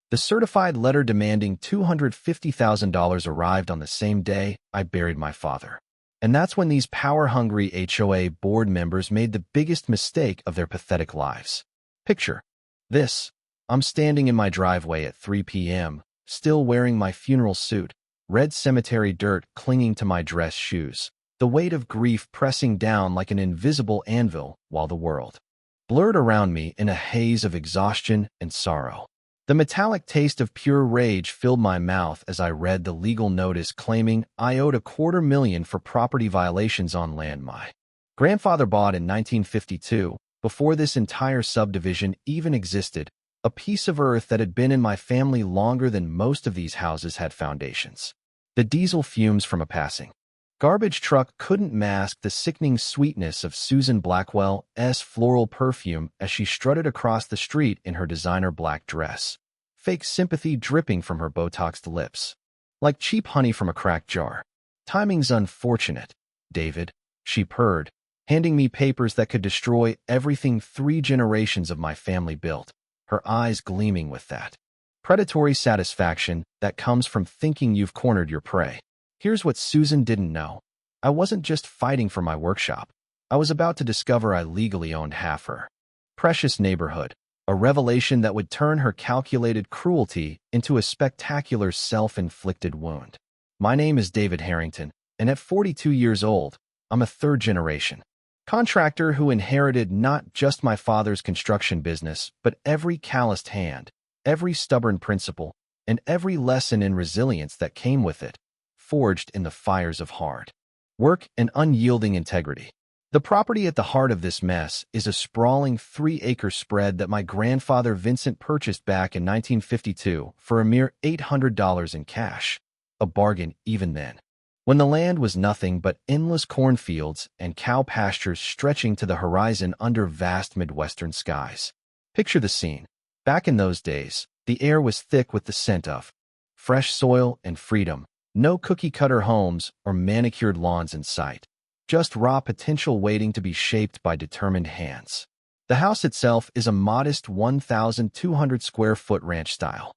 The certified letter demanding $250,000 arrived on the same day I buried my father. And that's when these power-hungry HOA board members made the biggest mistake of their pathetic lives. Picture this. I'm standing in my driveway at 3 p.m., still wearing my funeral suit, red cemetery dirt clinging to my dress shoes, the weight of grief pressing down like an invisible anvil while the world blurred around me in a haze of exhaustion and sorrow. The metallic taste of pure rage filled my mouth as I read the legal notice claiming I owed $250,000 for property violations on land my grandfather bought in 1952, before this entire subdivision even existed, a piece of earth that had been in my family longer than most of these houses had foundations. The diesel fumes from a passing garbage truck couldn't mask the sickening sweetness of Susan Blackwell's floral perfume as she strutted across the street in her designer black dress, fake sympathy dripping from her Botoxed lips, like cheap honey from a cracked jar. "Timing's unfortunate, David," she purred, handing me papers that could destroy everything 3 generations of my family built, her eyes gleaming with that predatory satisfaction that comes from thinking you've cornered your prey. Here's what Susan didn't know. I wasn't just fighting for my workshop. I was about to discover I legally owned half her precious neighborhood, a revelation that would turn her calculated cruelty into a spectacular self-inflicted wound. My name is David Harrington, and at 42 years old, I'm a third-generation contractor who inherited not just my father's construction business, but every calloused hand, every stubborn principle, and every lesson in resilience that came with it, forged in the fires of hard work and unyielding integrity. The property at the heart of this mess is a sprawling 3-acre spread that my grandfather Vincent purchased back in 1952 for a mere $800 in cash, a bargain even then, when the land was nothing but endless cornfields and cow pastures stretching to the horizon under vast Midwestern skies. Picture the scene. Back in those days, the air was thick with the scent of fresh soil and freedom. No cookie-cutter homes or manicured lawns in sight, just raw potential waiting to be shaped by determined hands. The house itself is a modest 1,200-square-foot ranch-style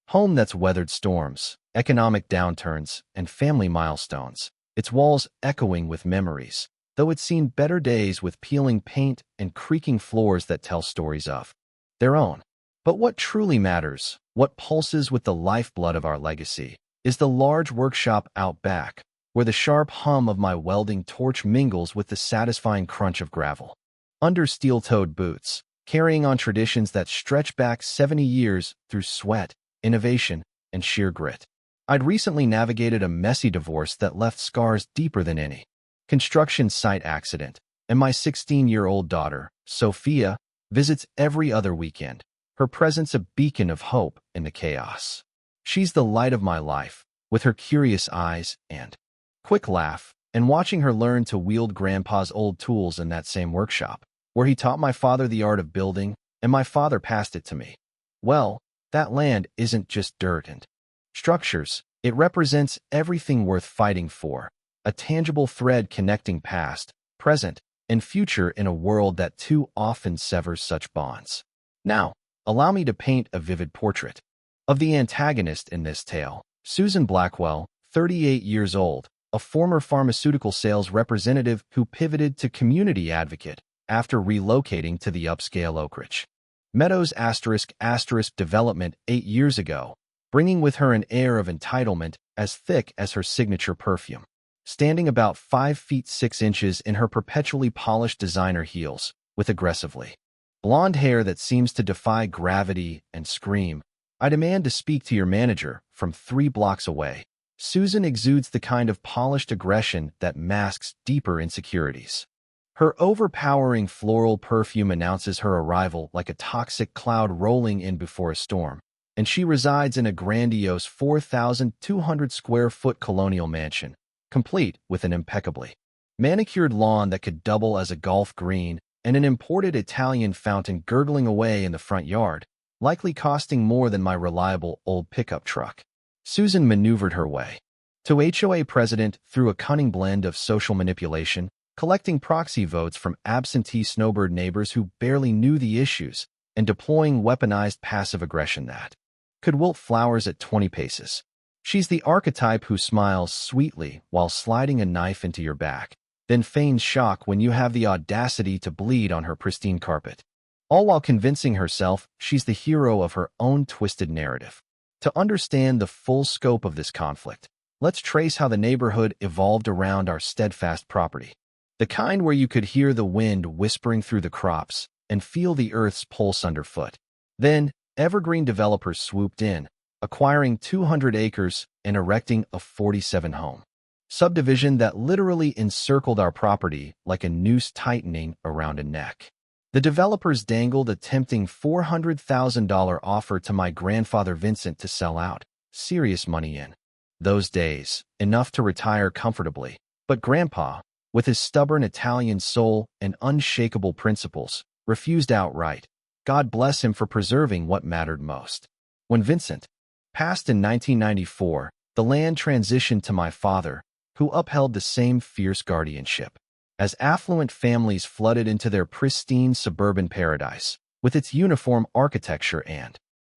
home that's weathered storms, economic downturns, and family milestones, its walls echoing with memories, though it's seen better days with peeling paint and creaking floors that tell stories of their own. But what truly matters, what pulses with the lifeblood of our legacy, is the large workshop out back, where the sharp hum of my welding torch mingles with the satisfying crunch of gravel under steel-toed boots, carrying on traditions that stretch back 70 years through sweat, innovation, and sheer grit. I'd recently navigated a messy divorce that left scars deeper than any construction site accident, and my 16-year-old daughter, Sophia, visits every other weekend, her presence a beacon of hope in the chaos. She's the light of my life, with her curious eyes and quick laugh, and watching her learn to wield Grandpa's old tools in that same workshop, where he taught my father the art of building, and my father passed it to me. Well, that land isn't just dirt and structures. It represents everything worth fighting for, a tangible thread connecting past, present, and future in a world that too often severs such bonds. Now, allow me to paint a vivid portrait of the antagonist in this tale, Susan Blackwell, 38 years old, a former pharmaceutical sales representative who pivoted to community advocate after relocating to the upscale Oak Ridge Meadows ** development 8 years ago, bringing with her an air of entitlement as thick as her signature perfume. Standing about 5 feet 6 inches in her perpetually polished designer heels, with aggressively blonde hair that seems to defy gravity and scream, "I demand to speak to your manager," from 3 blocks away. Susan exudes the kind of polished aggression that masks deeper insecurities. Her overpowering floral perfume announces her arrival like a toxic cloud rolling in before a storm, and she resides in a grandiose 4,200-square-foot colonial mansion, complete with an impeccably manicured lawn that could double as a golf green and an imported Italian fountain gurgling away in the front yard, likely costing more than my reliable old pickup truck. Susan maneuvered her way to HOA president through a cunning blend of social manipulation, collecting proxy votes from absentee snowbird neighbors who barely knew the issues, and deploying weaponized passive aggression that could wilt flowers at 20 paces. She's the archetype who smiles sweetly while sliding a knife into your back, then feigns shock when you have the audacity to bleed on her pristine carpet, all while convincing herself she's the hero of her own twisted narrative. To understand the full scope of this conflict, let's trace how the neighborhood evolved around our steadfast property. The kind where you could hear the wind whispering through the crops and feel the earth's pulse underfoot. Then, evergreen developers swooped in, acquiring 200 acres and erecting a 47-home subdivision that literally encircled our property like a noose tightening around a neck. The developers dangled a tempting $400,000 offer to my grandfather Vincent to sell out. Serious money in those days, enough to retire comfortably. But Grandpa, with his stubborn Italian soul and unshakable principles, refused outright. God bless him for preserving what mattered most. When Vincent passed in 1994, the land transitioned to my father, who upheld the same fierce guardianship. As affluent families flooded into their pristine suburban paradise, with its uniform architecture and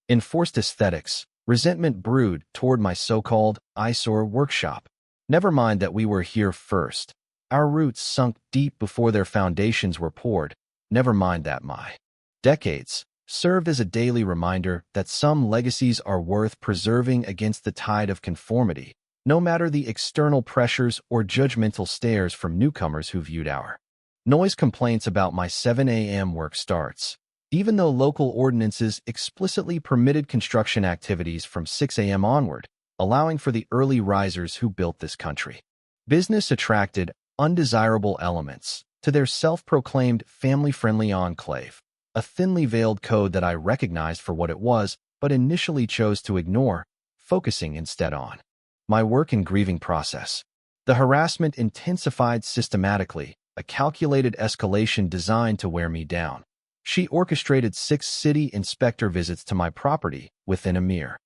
enforced aesthetics, resentment brewed toward my so-called eyesore workshop. Never mind that we were here first. Our roots sunk deep before their foundations were poured. Never mind that my decades served as a daily reminder that some legacies are worth preserving against the tide of conformity, no matter the external pressures or judgmental stares from newcomers who viewed our noise complaints about my 7 a.m. work starts, even though local ordinances explicitly permitted construction activities from 6 a.m. onward, allowing for the early risers who built this country. Business attracted undesirable elements to their self-proclaimed family-friendly enclave, a thinly veiled code that I recognized for what it was, but initially chose to ignore, focusing instead on my work and grieving process. The harassment intensified systematically, a calculated escalation designed to wear me down. She orchestrated 6 city inspector visits to my property within a mere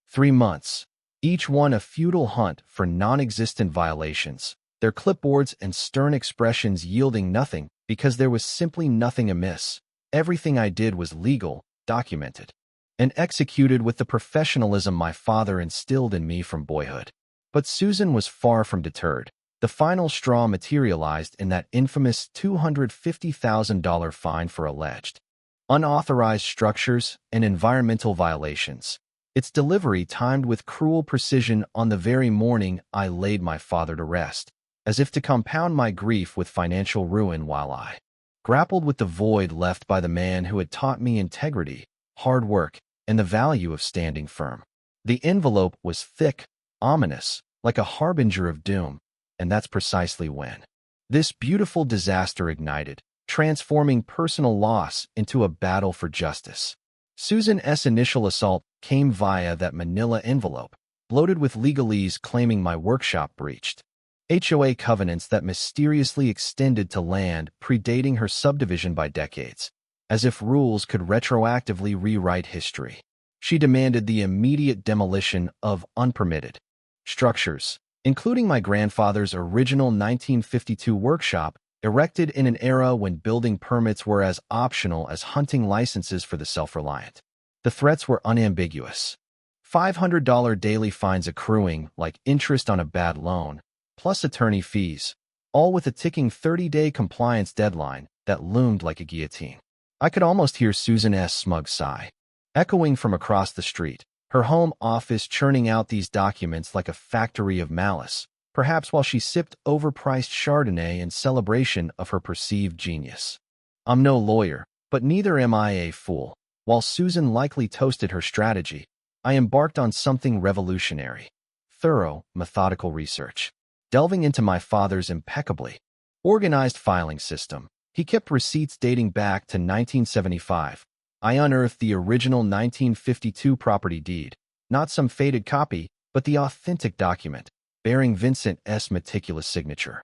3 months, each one a futile hunt for non-existent violations, their clipboards and stern expressions yielding nothing because there was simply nothing amiss. Everything I did was legal, documented, and executed with the professionalism my father instilled in me from boyhood. But Susan was far from deterred. The final straw materialized in that infamous $250,000 fine for alleged unauthorized structures and environmental violations. Its delivery timed with cruel precision on the very morning I laid my father to rest, as if to compound my grief with financial ruin while I grappled with the void left by the man who had taught me integrity, hard work, and the value of standing firm. The envelope was thick, ominous, like a harbinger of doom, and that's precisely when this beautiful disaster ignited, transforming personal loss into a battle for justice. Susan S.'s initial assault came via that manila envelope, bloated with legalese claiming my workshop breached HOA covenants that mysteriously extended to land predating her subdivision by decades, as if rules could retroactively rewrite history. She demanded the immediate demolition of unpermitted structures, including my grandfather's original 1952 workshop, erected in an era when building permits were as optional as hunting licenses for the self-reliant. The threats were unambiguous. $500 daily fines accruing like interest on a bad loan, plus attorney fees, all with a ticking 30-day compliance deadline that loomed like a guillotine. I could almost hear Susan S.'s smug sigh, echoing from across the street, her home office churning out these documents like a factory of malice, perhaps while she sipped overpriced Chardonnay in celebration of her perceived genius. I'm no lawyer, but neither am I a fool. While Susan likely toasted her strategy, I embarked on something revolutionary: thorough, methodical research. Delving into my father's impeccably organized filing system, he kept receipts dating back to 1975. I unearthed the original 1952 property deed, not some faded copy, but the authentic document, bearing Vincent S.'s meticulous signature,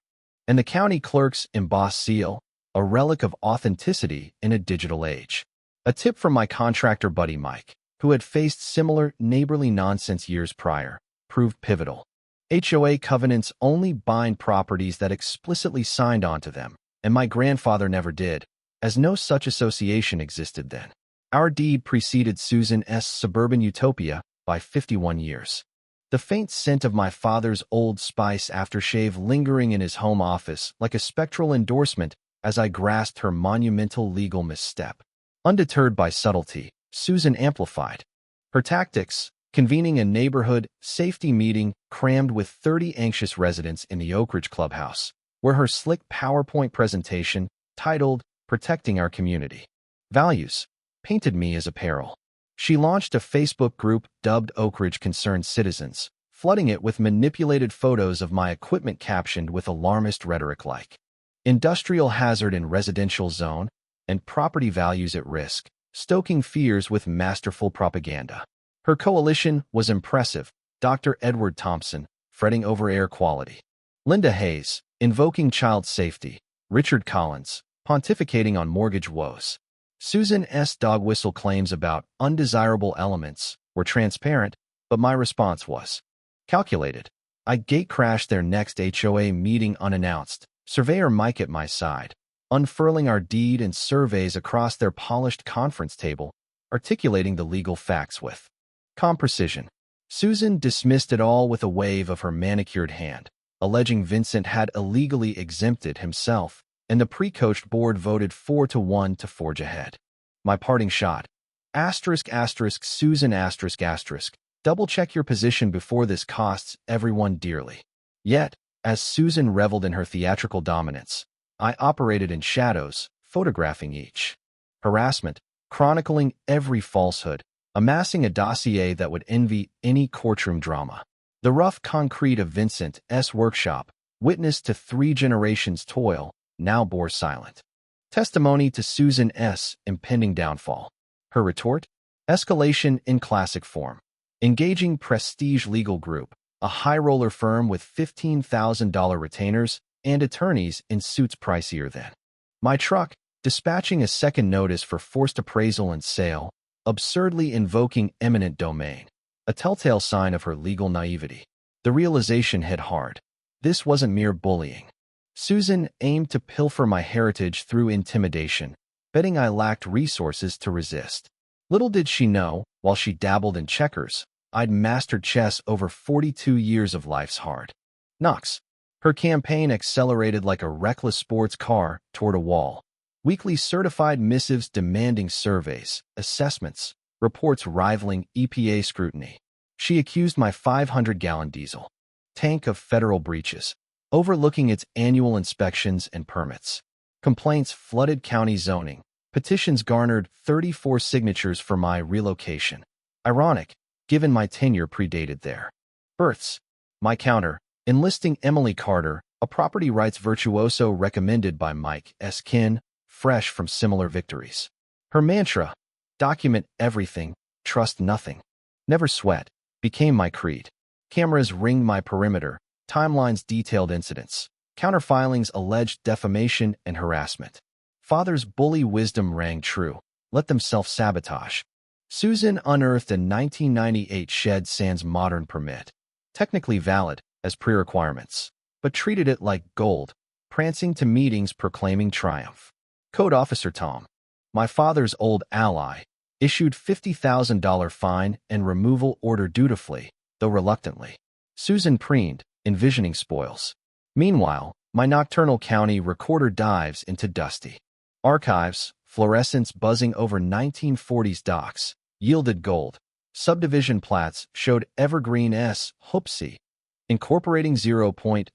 and the county clerk's embossed seal, a relic of authenticity in a digital age. A tip from my contractor buddy Mike, who had faced similar neighborly nonsense years prior, proved pivotal. HOA covenants only bind properties that explicitly signed onto them, and my grandfather never did, as no such association existed then. Our deed preceded Susan S.'s suburban utopia, by 51 years. The faint scent of my father's Old Spice aftershave lingering in his home office like a spectral endorsement as I grasped her monumental legal misstep. Undeterred by subtlety, Susan amplified her tactics, convening a neighborhood safety meeting crammed with 30 anxious residents in the Oak Ridge clubhouse, where her slick PowerPoint presentation, titled Protecting Our Community Values, painted me as a peril. She launched a Facebook group dubbed Oak Ridge Concerned Citizens, flooding it with manipulated photos of my equipment captioned with alarmist rhetoric like industrial hazard in residential zone and property values at risk, stoking fears with masterful propaganda. Her coalition was impressive: Dr. Edward Thompson, fretting over air quality; Linda Hayes, invoking child safety; Richard Collins, pontificating on mortgage woes. Susan S. dog whistle claims about undesirable elements were transparent, but my response was calculated. I gate-crashed their next HOA meeting unannounced, surveyor Mike at my side, unfurling our deed and surveys across their polished conference table, articulating the legal facts with calm precision. Susan dismissed it all with a wave of her manicured hand, alleging Vincent had illegally exempted himself, and the pre-coached board voted 4-1 to forge ahead. My parting shot. Susan double-check your position before this costs everyone dearly. Yet, as Susan reveled in her theatrical dominance, I operated in shadows, photographing each harassment, chronicling every falsehood, amassing a dossier that would envy any courtroom drama. The rough concrete of Vincent's workshop, witness to 3 generations' toil, now bore silent testimony to Susan's impending downfall. Her retort? Escalation in classic form. Engaging Prestige Legal Group, a high-roller firm with $15,000 retainers and attorneys in suits pricier than my truck, dispatching a second notice for forced appraisal and sale, absurdly invoking eminent domain, a telltale sign of her legal naivety. The realization hit hard. This wasn't mere bullying. Susan aimed to pilfer my heritage through intimidation, betting I lacked resources to resist. Little did she know, while she dabbled in checkers, I'd mastered chess over 42 years of life's hard knocks. Her campaign accelerated like a reckless sports car toward a wall. Weekly certified missives demanding surveys, assessments, reports rivaling EPA scrutiny. She accused my 500-gallon diesel tank of federal breaches, overlooking its annual inspections and permits. Complaints flooded county zoning. Petitions garnered 34 signatures for my relocation. Ironic, given my tenure predated their births. My counter, enlisting Emily Carter, a property rights virtuoso recommended by Mike S. Kin, fresh from similar victories. Her mantra, document everything, trust nothing, never sweat, became my creed. Cameras ringed my perimeter, timelines detailed incidents, counterfilings alleged defamation and harassment. Father's bully wisdom rang true. Let them self-sabotage. Susan unearthed a 1998 Shed Sans modern permit, technically valid as pre-requirements, but treated it like gold, prancing to meetings proclaiming triumph. Code Officer Tom, my father's old ally, issued $50,000 fine and removal order dutifully, though reluctantly. Susan preened, envisioning spoils. Meanwhile, my nocturnal county recorder dives into dusty archives, fluorescents buzzing over 1940s docks, yielded gold. Subdivision plats showed evergreen-s hoopsie, incorporating 0.3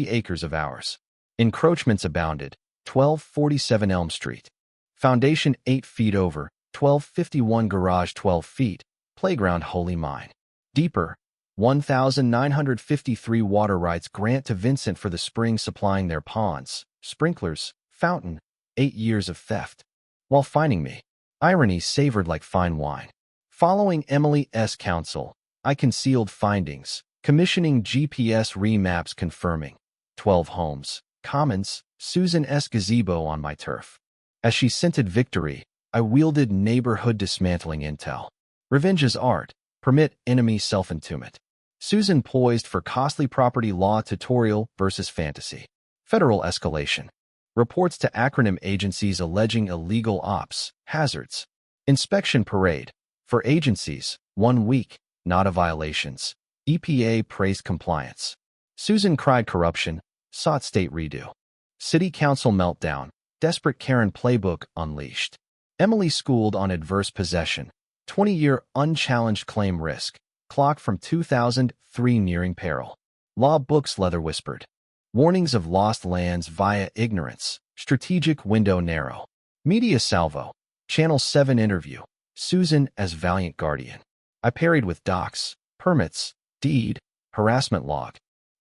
acres of ours. Encroachments abounded. 1247 Elm Street. Foundation 8 feet over, 1251 garage 12 feet, playground holy mine. Deeper, 1,953 water rights grant to Vincent for the spring supplying their ponds, sprinklers, fountain, 8 years of theft. While finding me, irony savored like fine wine. Following Emily's counsel, I concealed findings, commissioning GPS remaps confirming 12 homes, commons, Susan's gazebo on my turf. As she scented victory, I wielded neighborhood dismantling intel. Revenge is art. Permit enemy self-entombment. Susan poised for costly property law tutorial versus fantasy. Federal escalation. Reports to acronym agencies alleging illegal ops, hazards. Inspection parade. For agencies, 1 week. nada violations. EPA praised compliance. Susan cried corruption, sought state redo. City council meltdown, desperate Karen playbook unleashed. Emily schooled on adverse possession, 20-year unchallenged claim risk, clock from 2003 nearing peril. Law books leather whispered. Warnings of lost lands via ignorance, strategic window narrow. Media salvo, Channel 7 interview, Susan as valiant guardian. I parried with docs, permits, deed, harassment log.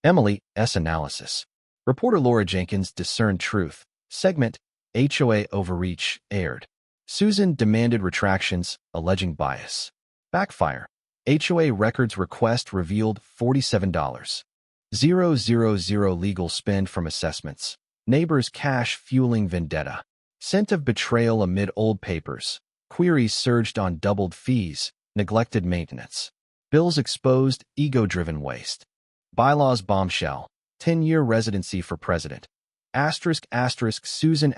Emily, S. analysis. Reporter Laura Jenkins discerned truth. Segment, HOA overreach, aired. Susan demanded retractions, alleging bias. Backfire. HOA records request revealed $47,000 legal spend from assessments. Neighbors cash fueling vendetta. Scent of betrayal amid old papers. Queries surged on doubled fees, neglected maintenance. Bills exposed, ego-driven waste. Bylaws bombshell. 10-year residency for president. Susan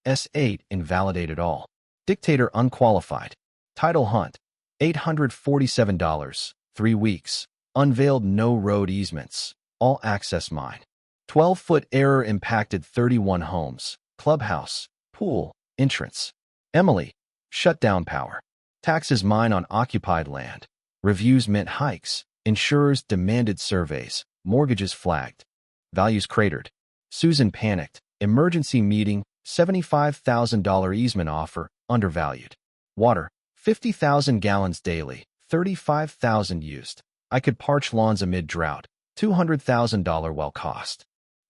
S8 invalidated all. Dictator unqualified. Title hunt. $847. 3 weeks. Unveiled no road easements. All access mine. 12-foot error impacted 31 homes. Clubhouse. Pool. Entrance. Emily. Shut down power. Taxes mine on occupied land. Reviews meant hikes. Insurers demanded surveys. Mortgages flagged. Values cratered. Susan panicked. Emergency meeting. $75,000 easement offer. Undervalued. Water. 50,000 gallons daily. 35,000 used. I could parch lawns amid drought. $200,000 well cost.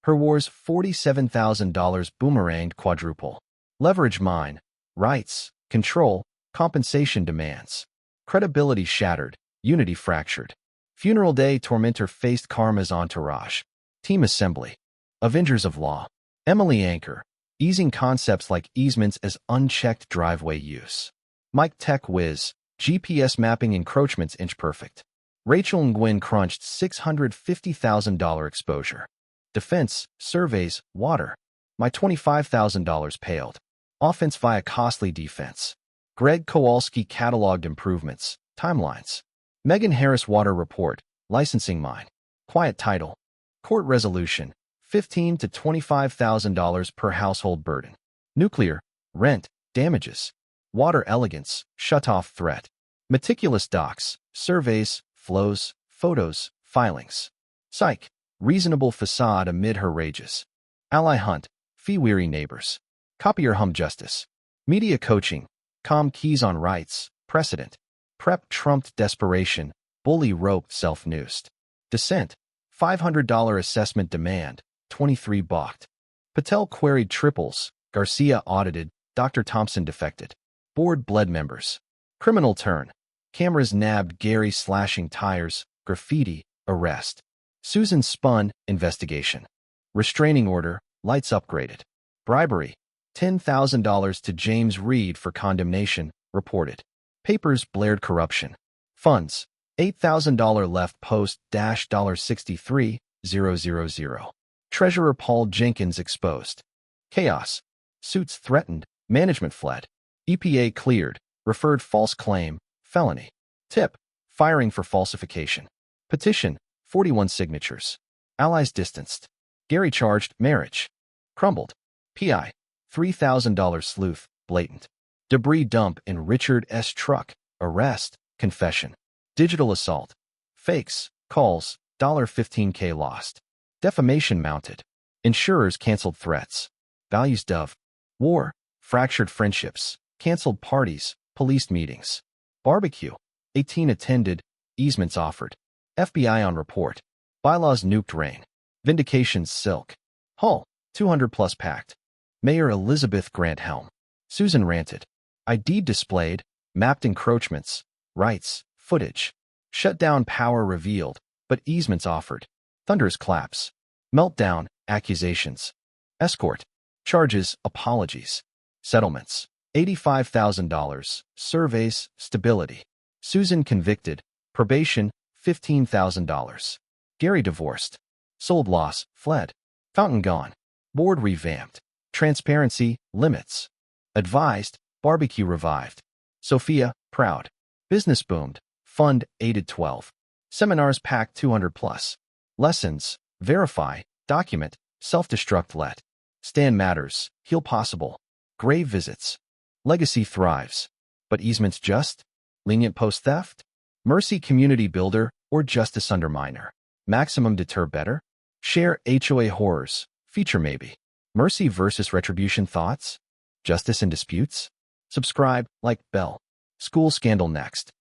Her wars $47,000 boomeranged quadruple. Leverage mine. Rights. Control. Compensation demands. Credibility shattered. Unity fractured. Funeral day tormentor faced karma's entourage. Team assembly. Avengers of law. Emily Anchor. Easing concepts like easements as unchecked driveway use. Mike Tech Whiz. GPS mapping encroachments inch perfect. Rachel Nguyen crunched $650,000 exposure. Defense, surveys, water. My $25,000 paled. Offense via costly defense. Greg Kowalski cataloged improvements, timelines. Megan Harris water report, licensing mine. Quiet title. Court resolution, $15,000 to $25,000 per household burden. Nuclear, rent, damages. Water elegance, shutoff threat. Meticulous docs, surveys, flows, photos, filings. Psych. Reasonable facade amid her rages. Ally hunt. Fee-weary neighbors. Copier hum justice. Media coaching. Calm keys on rights. Precedent. Prep trumped desperation. Bully roped self-noosed. Dissent. $500 assessment demand. 23 balked. Patel queried triples. Garcia audited. Dr. Thompson defected. Board bled members. Criminal turn. Cameras nabbed Gary slashing tires. Graffiti. Arrest. Susan spun, investigation. Restraining order, lights upgraded. Bribery, $10,000 to James Reed for condemnation, reported. Papers blared corruption. Funds, $8,000 left post $63,000. Treasurer Paul Jenkins exposed. Chaos. Suits threatened, management fled. EPA cleared, referred false claim, felony. Tip, firing for falsification. Petition, 41 signatures. Allies distanced. Gary charged marriage. Crumbled. PI. $3,000 sleuth, blatant. Debris dump in Richard S. truck. Arrest. Confession. Digital assault. Fakes. Calls. $15K lost. Defamation mounted. Insurers canceled threats. Values dove. War. Fractured friendships. Canceled parties. Policed meetings. Barbecue. 18 attended. Easements offered. FBI on report. Bylaws nuked rain. Vindications silk. Hull. 200 plus packed. Mayor Elizabeth Grant Helm. Susan ranted. ID displayed. Mapped encroachments. Rights. Footage. Shut down power revealed, but easements offered. Thunderous claps. Meltdown. Accusations. Escort. Charges. Apologies. Settlements. $85,000. Surveys. Stability. Susan convicted. Probation. $15,000. Gary divorced. Sold loss. Fled. Fountain gone. Board revamped. Transparency. Limits. Advised. Barbecue revived. Sophia. Proud. Business boomed. Fund aided 12. Seminars pack 200 plus. Lessons, verify, document, self-destruct let. Stand matters, heal possible. Grave visits. Legacy thrives. But easements just? Lenient post-theft? Mercy community builder or justice underminer? Maximum deter better? Share HOA horrors. Feature maybe. Mercy versus retribution thoughts? Justice in disputes? Subscribe, like, bell. School scandal next.